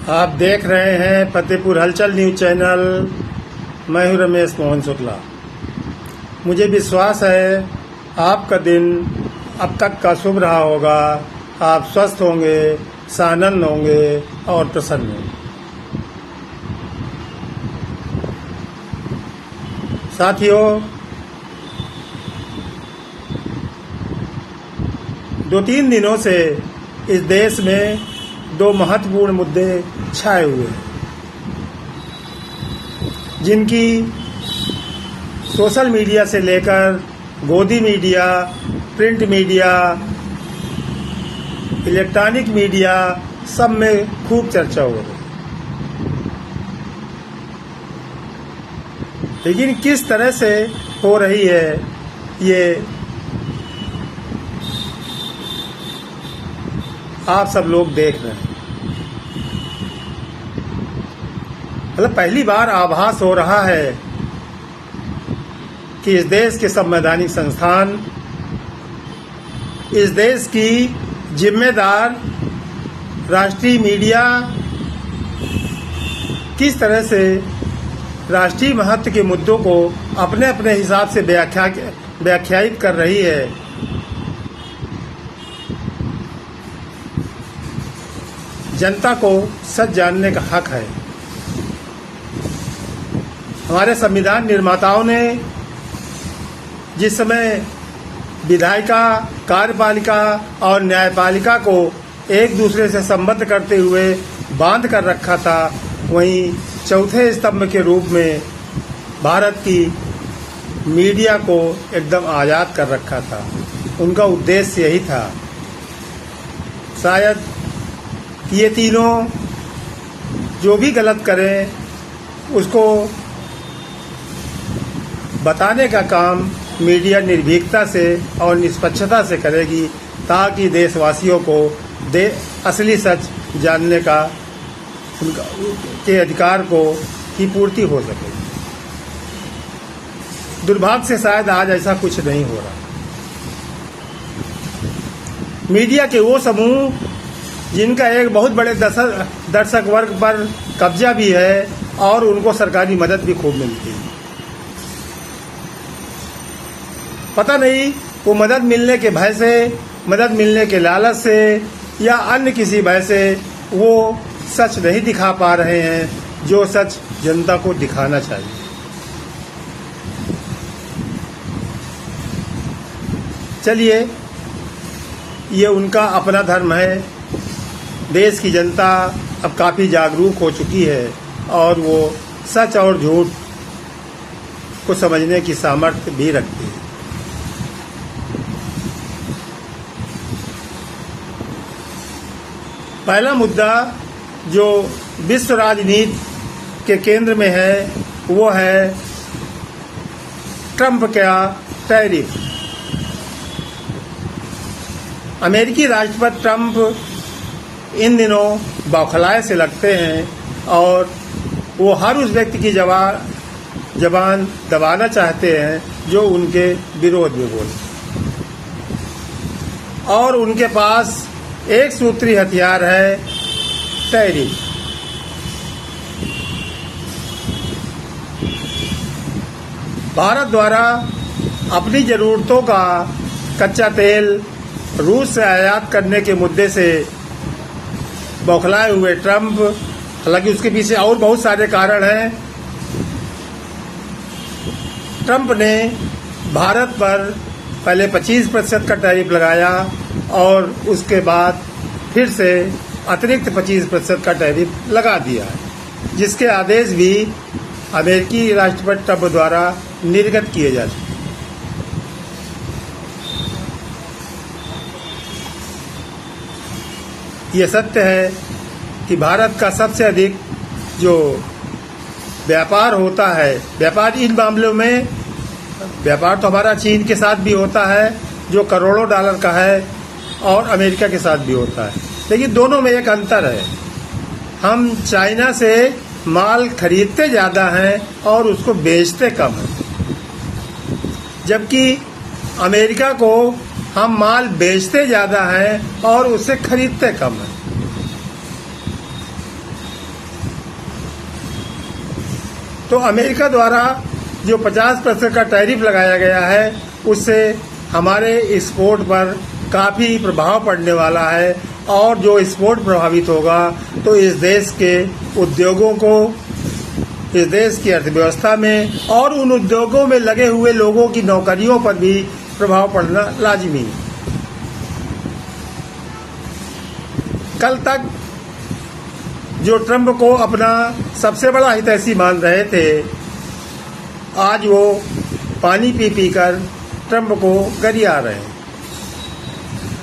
आप देख रहे हैं फतेहपुर हलचल न्यूज चैनल। मैं हूं रमेश मोहन शुक्ला। मुझे विश्वास है आपका दिन अब तक का शुभ रहा होगा। आप स्वस्थ होंगे, सानंद होंगे और प्रसन्न होंगे। साथियों, 2-3 दिनों से इस देश में 2 महत्वपूर्ण मुद्दे छाए हुए हैं, जिनकी सोशल मीडिया से लेकर गोदी media, print media, electronic media सब में खूब चर्चा हो रही है। लेकिन किस तरह से हो रही है ये आप सब लोग देख रहे हैं। मतलब पहली बार आभास हो रहा है कि इस देश के संवैधानिक संस्थान, इस देश की जिम्मेदार राष्ट्रीय मीडिया किस तरह से राष्ट्रीय महत्व के मुद्दों को अपने अपने हिसाब से व्याख्यायित कर रही है। जनता को सच जानने का हक है। हमारे संविधान निर्माताओं ने जिस समय विधायिका, कार्यपालिका और न्यायपालिका को एक दूसरे से संबद्ध करते हुए बांध कर रखा था, वहीं चौथे स्तंभ के रूप में भारत की मीडिया को एकदम आज़ाद कर रखा था। उनका उद्देश्य यही था। शायद ये तीनों जो भी गलत करें उसको बताने का काम मीडिया निर्भीकता से और निष्पक्षता से करेगी, ताकि देशवासियों को असली सच जानने का उनका के अधिकार को की पूर्ति हो सके। दुर्भाग्य से शायद आज ऐसा कुछ नहीं हो रहा। मीडिया के वो समूह जिनका एक बहुत बड़े दर्शक वर्ग पर कब्जा भी है और उनको सरकारी मदद भी खूब मिलती है। पता नहीं वो मदद मिलने के भय से, मदद मिलने के लालच से या अन्य किसी भय से वो सच नहीं दिखा पा रहे हैं जो सच जनता को दिखाना चाहिए। चलिए, ये उनका अपना धर्म है। देश की जनता अब काफ़ी जागरूक हो चुकी है और वो सच और झूठ को समझने की सामर्थ्य भी रखती है। पहला मुद्दा जो विश्व राजनीति के केंद्र में है वो है ट्रंप का टैरिफ। अमेरिकी राष्ट्रपति ट्रंप इन दिनों बौखलाए से लगते हैं और वो हर उस व्यक्ति की जबान दबाना चाहते हैं जो उनके विरोध में बोले, और उनके पास एक सूत्री हथियार है टैरिफ। भारत द्वारा अपनी जरूरतों का कच्चा तेल रूस से आयात करने के मुद्दे से बौखलाए हुए ट्रंप, हालांकि उसके पीछे और बहुत सारे कारण हैं, ट्रंप ने भारत पर पहले 25% का टैरिफ लगाया और उसके बाद फिर से अतिरिक्त 25% का टैरिफ लगा दिया, जिसके आदेश भी अमेरिकी राष्ट्रपति ट्रंप द्वारा निर्गत किए जा चुके। ये सत्य है कि भारत का सबसे अधिक जो व्यापार होता है, व्यापार इन मामलों में, व्यापार तो हमारा चीन के साथ भी होता है जो करोड़ों डॉलर का है, और अमेरिका के साथ भी होता है। लेकिन दोनों में एक अंतर है। हम चाइना से माल खरीदते ज़्यादा हैं और उसको बेचते कम हैं, जबकि अमेरिका को हम माल बेचते ज़्यादा हैं और उससे खरीदते कम हैं। तो अमेरिका द्वारा जो 50% का टैरिफ लगाया गया है उससे हमारे एक्सपोर्ट पर काफ़ी प्रभाव पड़ने वाला है। और जो एक्सपोर्ट प्रभावित होगा तो इस देश के उद्योगों को, इस देश की अर्थव्यवस्था में और उन उद्योगों में लगे हुए लोगों की नौकरियों पर भी प्रभाव पड़ना लाजिमी है। कल तक जो ट्रंप को अपना सबसे बड़ा हितैषी मान रहे थे, आज वो पानी पी पी कर ट्रंप को गरिया रहे हैं।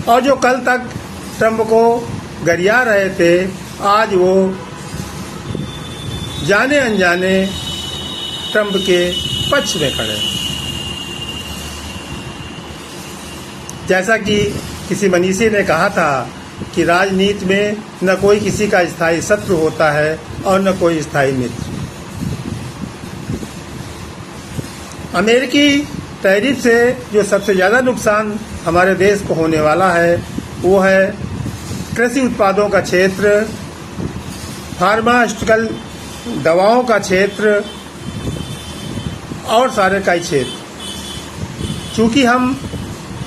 और जो कल तक ट्रंप को गरिया रहे थे, आज वो जाने अनजाने ट्रंप के पक्ष में खड़े हैं। जैसा कि किसी मनीषी ने कहा था कि राजनीति में न कोई किसी का स्थायी शत्रु होता है और न कोई स्थायी मित्र। अमेरिकी टैरिफ से जो सबसे ज़्यादा नुकसान हमारे देश को होने वाला है वो है कृषि उत्पादों का क्षेत्र, फार्मास्यूटिकल दवाओं का क्षेत्र और सारे का क्षेत्र। चूँकि हम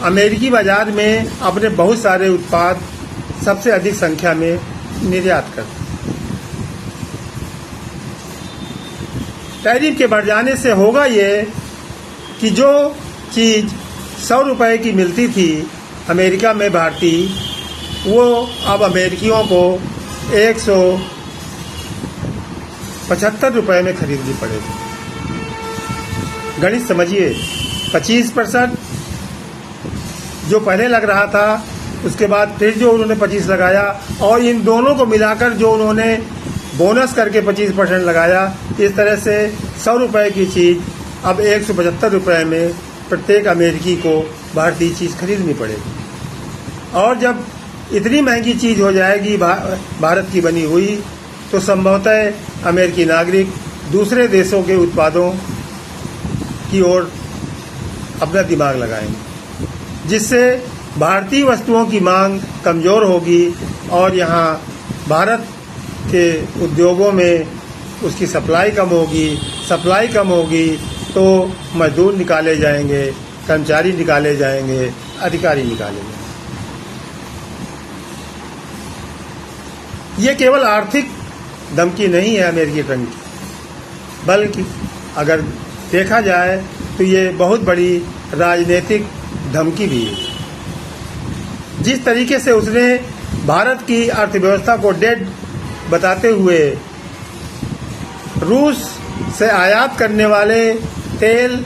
अमेरिकी बाजार में अपने बहुत सारे उत्पाद सबसे अधिक संख्या में निर्यात करते हैं। टैरिफ के बढ़ जाने से होगा ये कि जो चीज़ 100 रुपए की मिलती थी अमेरिका में भारतीय, वो अब अमेरिकियों को 175 रुपए में खरीदनी पड़ेगी। गणित समझिए, 25% जो पहले लग रहा था, उसके बाद फिर जो उन्होंने 25 लगाया और इन दोनों को मिलाकर जो उन्होंने बोनस करके 25% लगाया, इस तरह से 100 रुपए की चीज़ अब 175 रुपए में प्रत्येक अमेरिकी को भारतीय चीज़ खरीदनी पड़ेगी। और जब इतनी महंगी चीज़ हो जाएगी भारत की बनी हुई, तो संभवतः अमेरिकी नागरिक दूसरे देशों के उत्पादों की ओर अपना दिमाग लगाएंगे, जिससे भारतीय वस्तुओं की मांग कमज़ोर होगी और यहाँ भारत के उद्योगों में उसकी सप्लाई कम होगी। सप्लाई कम होगी तो मजदूर निकाले जाएंगे, कर्मचारी निकाले जाएंगे, अधिकारी निकाले जाएंगे। ये केवल आर्थिक धमकी नहीं है अमेरिकी ट्रंप की, बल्कि अगर देखा जाए तो ये बहुत बड़ी राजनीतिक धमकी भी है। जिस तरीके से उसने भारत की अर्थव्यवस्था को डेड बताते हुए रूस से आयात करने वाले तेल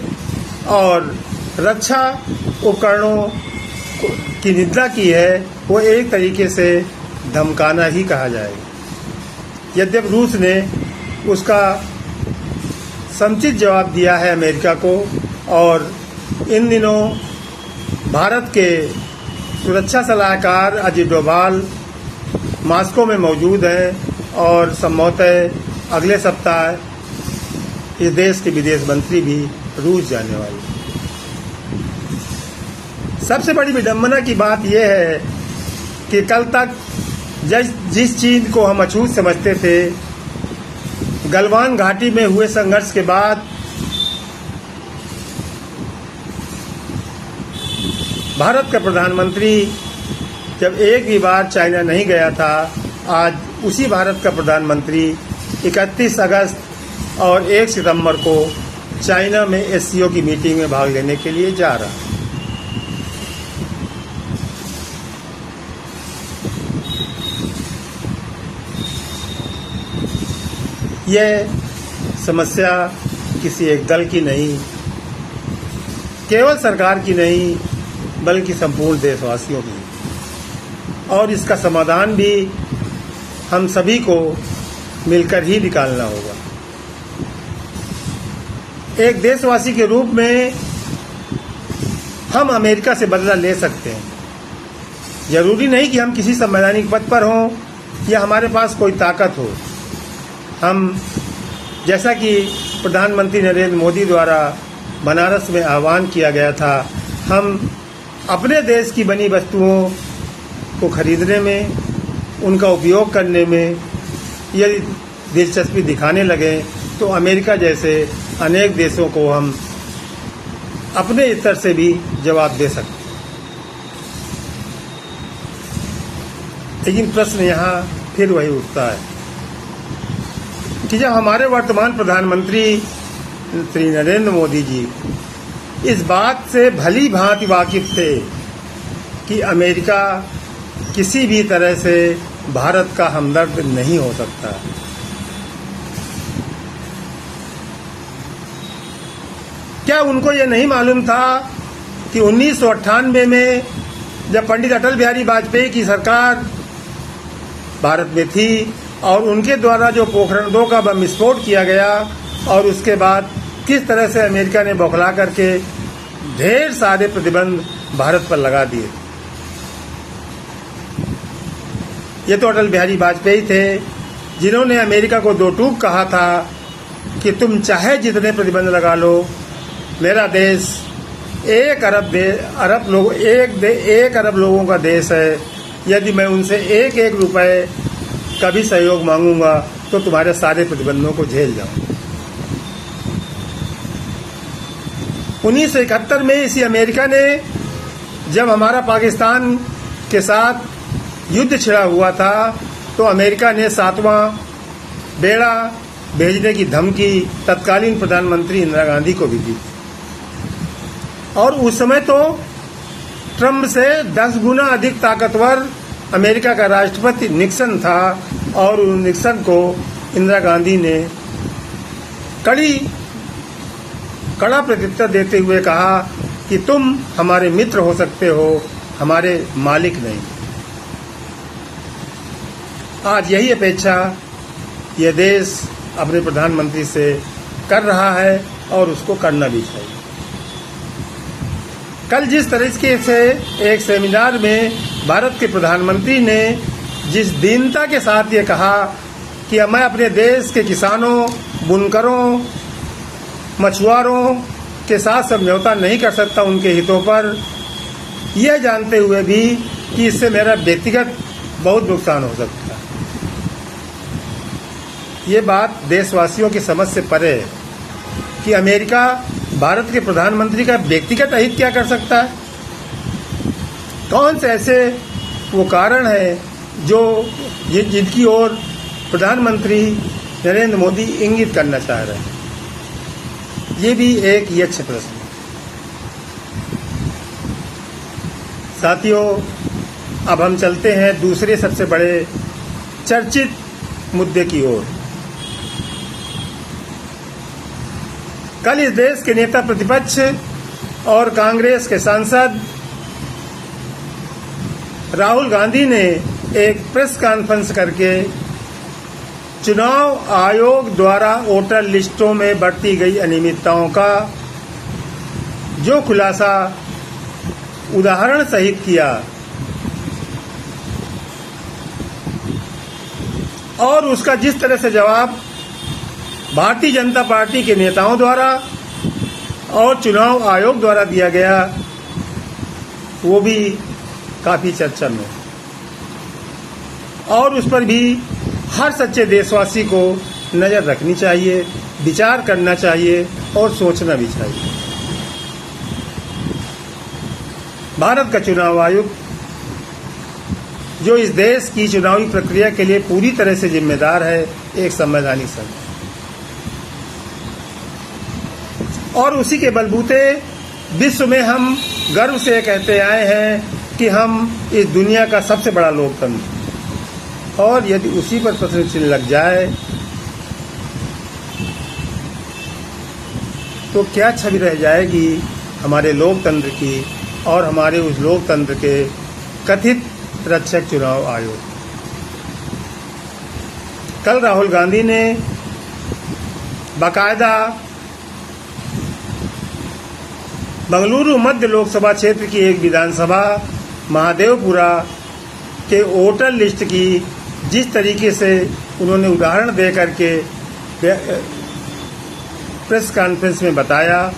और रक्षा उपकरणों की निंदा की है, वो एक तरीके से धमकाना ही कहा जाएगा। यद्यपि रूस ने उसका समुचित जवाब दिया है अमेरिका को, और इन दिनों भारत के सुरक्षा सलाहकार अजित डोभाल मॉस्को में मौजूद हैं और संभवतः अगले सप्ताह इस देश के विदेश मंत्री भी रूस जाने वाले। सबसे बड़ी विडंबना की बात यह है कि कल तक जिस चीज को हम अछूत समझते थे, गलवान घाटी में हुए संघर्ष के बाद भारत का प्रधानमंत्री जब एक भी बार चाइना नहीं गया था, आज उसी भारत का प्रधानमंत्री 31 अगस्त और 1 सितंबर को चाइना में एससीओ की मीटिंग में भाग लेने के लिए जा रहा है। यह समस्या किसी एक दल की नहीं, केवल सरकार की नहीं, बल्कि संपूर्ण देशवासियों की, और इसका समाधान भी हम सभी को मिलकर ही निकालना होगा। एक देशवासी के रूप में हम अमेरिका से बदला ले सकते हैं। जरूरी नहीं कि हम किसी संवैधानिक पद पर हों या हमारे पास कोई ताकत हो। हम, जैसा कि प्रधानमंत्री नरेंद्र मोदी द्वारा बनारस में आह्वान किया गया था, हम अपने देश की बनी वस्तुओं को खरीदने में, उनका उपयोग करने में यदि दिलचस्पी दिखाने लगें तो अमेरिका जैसे अनेक देशों को हम अपने स्तर से भी जवाब दे सकते हैं। लेकिन प्रश्न यहाँ फिर वही उठता है कि जब हमारे वर्तमान प्रधानमंत्री श्री नरेंद्र मोदी जी इस बात से भली भांति वाकिफ थे कि अमेरिका किसी भी तरह से भारत का हमदर्द नहीं हो सकता, क्या उनको ये नहीं मालूम था कि 1998 में जब पंडित अटल बिहारी वाजपेयी की सरकार भारत में थी और उनके द्वारा जो पोखरण 2 का बम विस्फोट किया गया और उसके बाद किस तरह से अमेरिका ने बौखला करके ढेर सारे प्रतिबंध भारत पर लगा दिए। ये तो अटल बिहारी वाजपेयी थे जिन्होंने अमेरिका को 2 टूक कहा था कि तुम चाहे जितने प्रतिबंध लगा लो, मेरा देश 1 अरब लोगों का देश है, यदि मैं उनसे 1-1 रुपए का भी सहयोग मांगूंगा तो तुम्हारे सारे प्रतिबंधों को झेल जाऊंगा। 1971 में इसी अमेरिका ने जब हमारा पाकिस्तान के साथ युद्ध छिड़ा हुआ था तो अमेरिका ने 7वां बेड़ा भेजने की धमकी तत्कालीन प्रधानमंत्री इंदिरा गांधी को भी दी और उस समय तो ट्रंप से 10 गुना अधिक ताकतवर अमेरिका का राष्ट्रपति निक्सन था और उस निक्सन को इंदिरा गांधी ने कड़ा प्रत्युत्तर देते हुए कहा कि तुम हमारे मित्र हो सकते हो, हमारे मालिक नहीं। आज यही अपेक्षा यह देश अपने प्रधानमंत्री से कर रहा है और उसको करना भी चाहिए। कल जिस तरीके से एक सेमिनार में भारत के प्रधानमंत्री ने जिस दीनता के साथ ये कहा कि मैं अपने देश के किसानों, बुनकरों, मछुआरों के साथ समझौता नहीं कर सकता उनके हितों पर, यह जानते हुए भी कि इससे मेरा व्यक्तिगत बहुत नुकसान हो सकता है। ये बात देशवासियों की समझ से परे है कि अमेरिका भारत के प्रधानमंत्री का व्यक्तिगत हित क्या कर सकता है। कौन से ऐसे वो कारण है जो जिनकी ओर प्रधानमंत्री नरेंद्र मोदी इंगित करना चाह रहे हैं। ये भी एक यक्ष प्रश्न है। साथियों, अब हम चलते हैं दूसरे सबसे बड़े चर्चित मुद्दे की ओर। कल इस देश के नेता प्रतिपक्ष और कांग्रेस के सांसद राहुल गांधी ने एक प्रेस कॉन्फ्रेंस करके चुनाव आयोग द्वारा वोटर लिस्टों में बरती गई अनियमितताओं का जो खुलासा उदाहरण सहित किया और उसका जिस तरह से जवाब भारतीय जनता पार्टी के नेताओं द्वारा और चुनाव आयोग द्वारा दिया गया, वो भी काफी चर्चा में और उस पर भी हर सच्चे देशवासी को नजर रखनी चाहिए, विचार करना चाहिए और सोचना भी चाहिए। भारत का चुनाव आयोग जो इस देश की चुनावी प्रक्रिया के लिए पूरी तरह से जिम्मेदार है, एक संवैधानिक संघ और उसी के बलबूते विश्व में हम गर्व से कहते आए हैं कि हम इस दुनिया का सबसे बड़ा लोकतंत्र, और यदि उसी पर प्रश्न चिन्ह लग जाए तो क्या छवि रह जाएगी हमारे लोकतंत्र की और हमारे उस लोकतंत्र के कथित रक्षक चुनाव आयोग। कल राहुल गांधी ने बाकायदा बंगलुरु मध्य लोकसभा क्षेत्र की एक विधानसभा महादेवपुरा के वोटर लिस्ट की जिस तरीके से उन्होंने उदाहरण दे करके प्रेस कॉन्फ्रेंस में बताया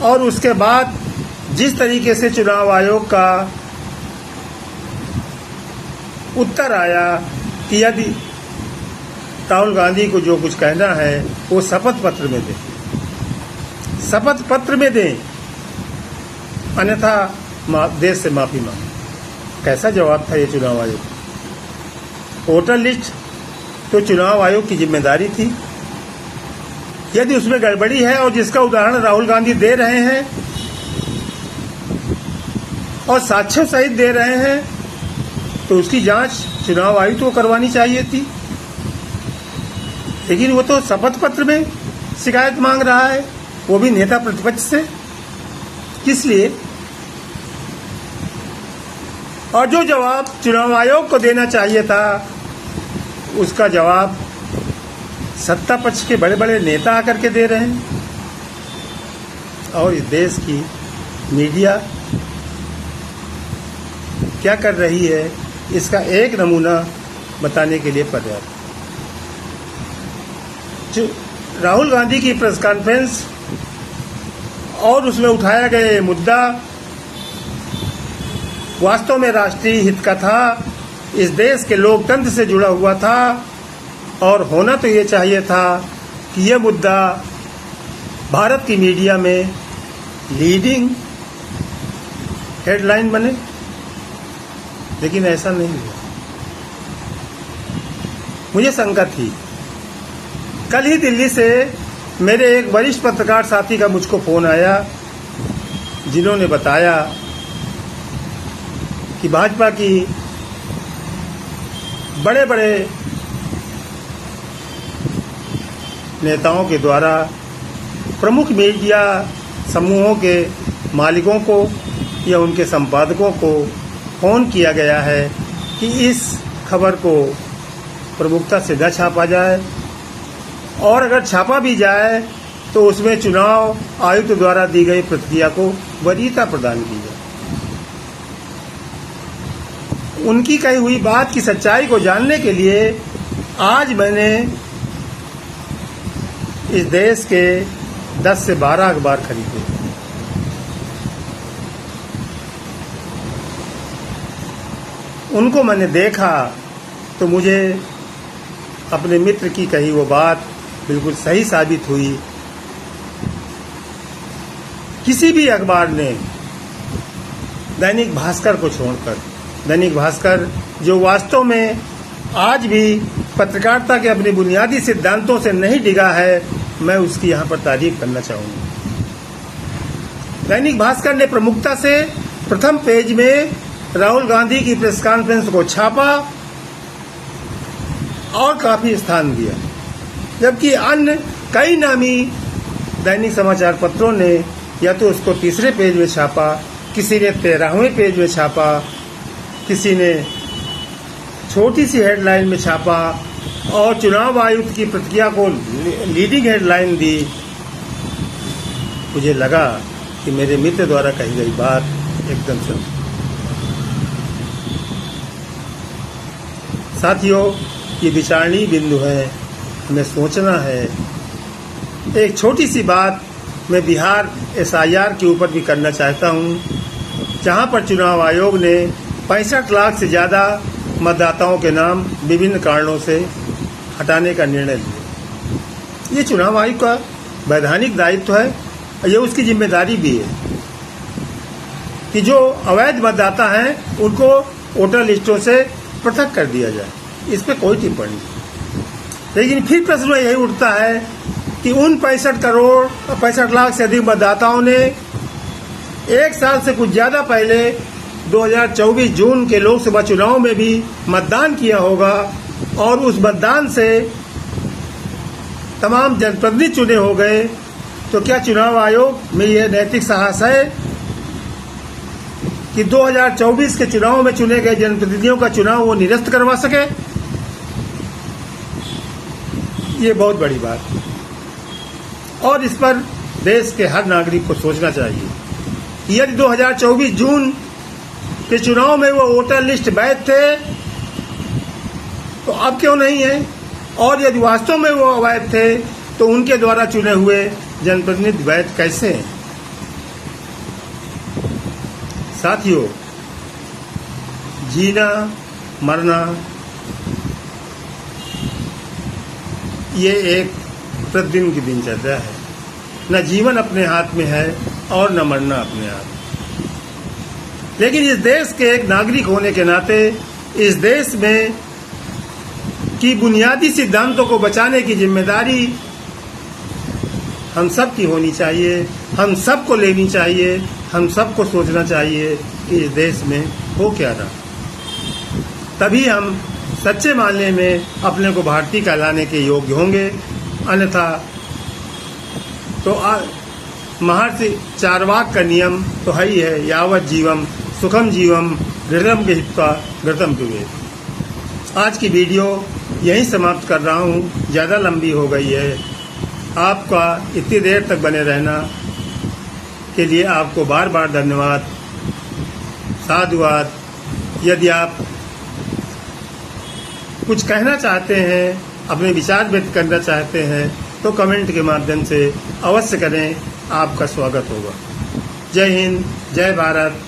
और उसके बाद जिस तरीके से चुनाव आयोग का उत्तर आया कि यदि राहुल गांधी को जो कुछ कहना है वो शपथ पत्र में दें, शपथ पत्र में दें, अन्यथा देश से माफी मांगे। कैसा जवाब था ये चुनाव आयोग? वोटर लिस्ट तो चुनाव आयोग की जिम्मेदारी थी। यदि उसमें गड़बड़ी है और जिसका उदाहरण राहुल गांधी दे रहे हैं और साक्ष्यों सहित दे रहे हैं, तो उसकी जांच चुनाव आयुक्त को करवानी चाहिए थी। लेकिन वो तो शपथ पत्र में शिकायत मांग रहा है, वो भी नेता प्रतिपक्ष से। किस लिए? और जो जवाब चुनाव आयोग को देना चाहिए था, उसका जवाब सत्ता पक्ष के बड़े बड़े नेता आकर के दे रहे हैं। और इस देश की मीडिया क्या कर रही है, इसका एक नमूना बताने के लिए पर्याप्त। राहुल गांधी की प्रेस कॉन्फ्रेंस और उसमें उठाया गया मुद्दा वास्तव में राष्ट्रीय हित का था, इस देश के लोकतंत्र से जुड़ा हुआ था, और होना तो ये चाहिए था कि ये मुद्दा भारत की मीडिया में लीडिंग हेडलाइन बने, लेकिन ऐसा नहीं हुआ। मुझे शंका थी। कल ही दिल्ली से मेरे एक वरिष्ठ पत्रकार साथी का मुझको फोन आया, जिन्होंने बताया कि भाजपा की बड़े बड़े नेताओं के द्वारा प्रमुख मीडिया समूहों के मालिकों को या उनके संपादकों को फोन किया गया है कि इस खबर को प्रमुखता से न छापा जाए, और अगर छापा भी जाए तो उसमें चुनाव आयुक्त द्वारा दी गई प्रतिक्रिया को वरीयता प्रदान की जाए। उनकी कही हुई बात की सच्चाई को जानने के लिए आज मैंने इस देश के 10 से 12 अखबार खरीदे। उनको मैंने देखा तो मुझे अपने मित्र की कही वो बात बिल्कुल सही साबित हुई। किसी भी अखबार ने, दैनिक भास्कर को छोड़कर, दैनिक भास्कर जो वास्तव में आज भी पत्रकारिता के अपने बुनियादी सिद्धांतों से नहीं डिगा है, मैं उसकी यहाँ पर तारीफ करना चाहूँगा। दैनिक भास्कर ने प्रमुखता से प्रथम पेज में राहुल गांधी की प्रेस कॉन्फ्रेंस को छापा और काफी स्थान दिया, जबकि अन्य कई नामी दैनिक समाचार पत्रों ने या तो उसको तीसरे पेज में छापा, किसी ने 13वें पेज में छापा, किसी ने छोटी सी हेडलाइन में छापा और चुनाव आयुक्त की प्रतिक्रिया को लीडिंग हेडलाइन दी। मुझे लगा कि मेरे मित्र द्वारा कही गई बात एकदम सही। साथियों, ये विचारणीय बिंदु है, हमें सोचना है। एक छोटी सी बात मैं बिहार SIR के ऊपर भी करना चाहता हूँ, जहाँ पर चुनाव आयोग ने 65 लाख से ज़्यादा मतदाताओं के नाम विभिन्न कारणों से हटाने का निर्णय लिया। ये चुनाव आयोग का वैधानिक दायित्व है, ये उसकी जिम्मेदारी भी है कि जो अवैध मतदाता हैं उनको वोटर लिस्टों से पृथक कर दिया जाए। इस पे कोई टिप्पणी नहीं। लेकिन फिर प्रश्न यही उठता है कि उन 65 लाख से अधिक मतदाताओं ने एक साल से कुछ ज्यादा पहले 2024 जून के लोकसभा चुनाव में भी मतदान किया होगा, और उस मतदान से तमाम जनप्रतिनिधि चुने हो गए, तो क्या चुनाव आयोग में यह नैतिक साहस है कि 2024 के चुनाव में चुने गए जनप्रतिनिधियों का चुनाव वो निरस्त करवा सके? ये बहुत बड़ी बात है, और इस पर देश के हर नागरिक को सोचना चाहिए। यदि 2024 जून के चुनाव में वो वोटर लिस्ट वैध थे तो अब क्यों नहीं है, और यदि वास्तव में वो अवैध थे तो उनके द्वारा चुने हुए जनप्रतिनिधि वैध कैसे हैं? साथियों, जीना मरना ये एक प्रतिदिन की दिनचर्या है। न जीवन अपने हाथ में है और न मरना अपने हाथ। लेकिन इस देश के एक नागरिक होने के नाते इस देश में की बुनियादी सिद्धांतों को बचाने की जिम्मेदारी हम सब की होनी चाहिए। हम सबको लेनी चाहिए। हम सबको सोचना चाहिए कि इस देश में हो क्या रहा। तभी हम सच्चे मायने में अपने को भारतीय कहलाने के योग्य होंगे। अन्यथा तो महर्षि चार्वाक का नियम तो है ही है, यावत जीवम सुखम जीवम घृतम गृहीत्वा घृतम पिबेत। आज की वीडियो यहीं समाप्त कर रहा हूँ, ज़्यादा लंबी हो गई है। आपका इतनी देर तक बने रहना के लिए आपको बार बार धन्यवाद, साधुवाद। यदि आप कुछ कहना चाहते हैं, अपने विचार व्यक्त करना चाहते हैं तो कमेंट के माध्यम से अवश्य करें, आपका स्वागत होगा। जय हिंद, जय भारत।